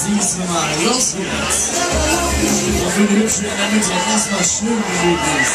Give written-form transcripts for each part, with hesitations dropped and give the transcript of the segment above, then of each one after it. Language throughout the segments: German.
siehst du mal, los geht's. Und für die Hübschen in der Mitte erstmal schön gemütlich.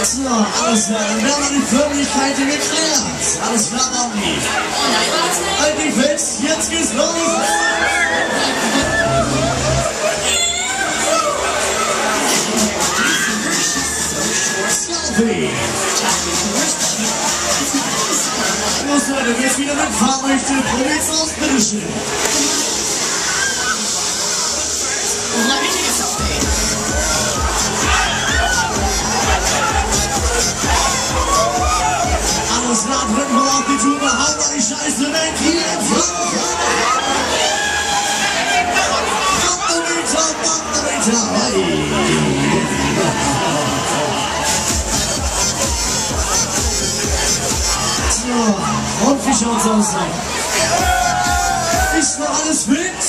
So, alles klar, dann werden wir die Förmlichkeit geklärt. Alles klar, Bambi. Halt die fest, jetzt geht's los. Los Leute, wer jetzt wieder mitfahren möchte, probiert's aus, bitteschön. Alles klar, drücken wir auf die Tube, hauen wir die Scheiße weg, hier im Mann, so, und wie schaut's aus? Ist noch alles fit?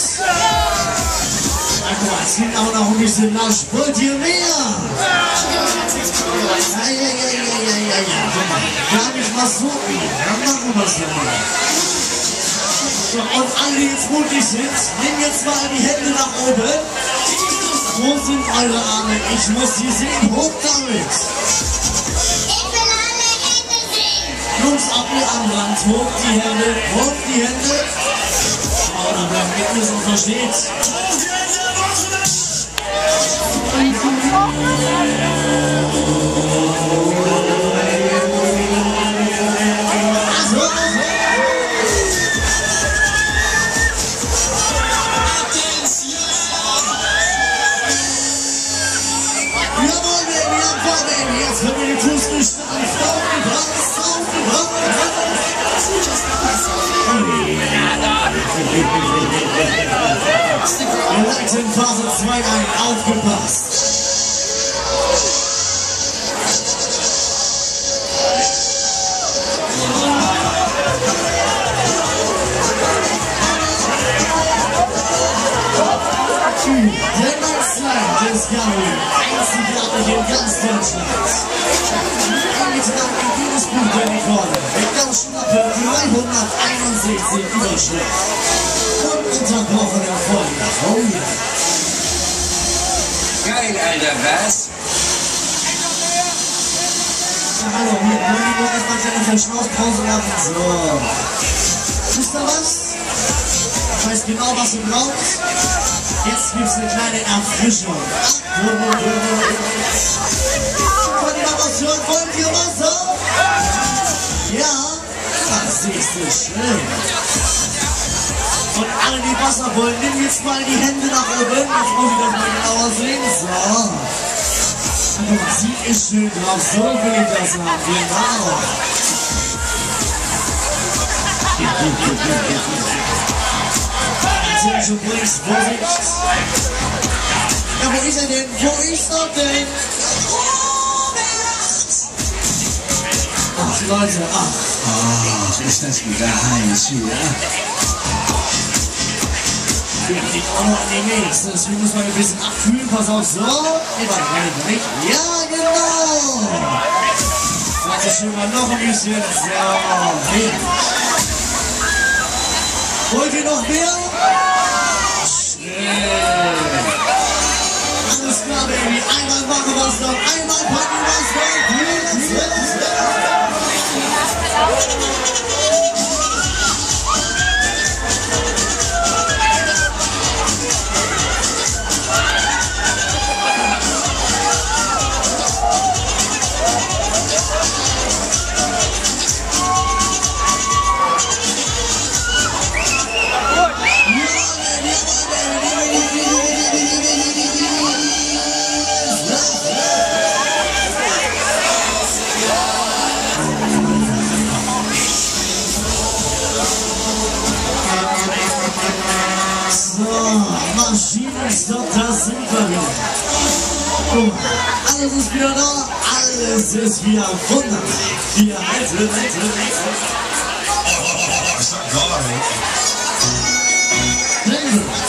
Guck mal, es gibt auch noch ein bisschen Nasch. Wollt ihr mehr? Ja. Gar nicht was so viel. Dann machen wir es mal. So, und alle, die jetzt mutig sind, nehmen jetzt mal die Hände nach oben. Wo sind eure Arme? Ich muss sie sehen. Hoch damit. Ich will alle Hände sehen. Jungs, ab ihr am Rand. Hoch die Hände. Hoch die Hände. Oh, da bleibt mit und versteht. Jetzt können wir die Fußgesten wir leiten Phase 2 ein, aufgepasst. Der Nightslide des Gary, einzigartig in ganz Deutschland. Eingetragen in Guinness Buch der Rekorde, mit ganz schnappe 361 Überschrift. Ununterbrochen erfolgreich. Oh ja. Geil, Alter, was? Hallo, hier, wollen wir noch erstmal eine kleine Verschnaufpause machen? So. Wisst ihr was? Ich weiß genau, was ihr braucht. Jetzt gibt's eine kleine Erfrischung. Wollt ihr mal was hören? Wollt ihr was hören? Ja? Das siehst du schön. Und alle, die Wasser wollen, nehmen jetzt mal die Hände nach oben. Jetzt muss ich das mal genauer sehen. So. Die Musik ist schön drauf. So will ich das haben. Genau. Schon bringst, Vorsicht. Ja, wo ist er denn? Wo ist er denn? Ach, Leute, ach. Oh, ist das wieder heiß hier? Wir kriegen auch noch an die nächste. Deswegen muss man ein bisschen abkühlen. Pass auf, so. Nicht. Ja, genau. Warte schon mal noch ein bisschen. So. Wollt ihr noch mehr? Alles klar, Baby. Einmal machen wir es noch. Einmal packen wir es noch. stopp, da sind wir wieder. Oh, alles ist wieder da, alles ist wieder wunderbar. Wir halten. Oh, ist das geil. Hey.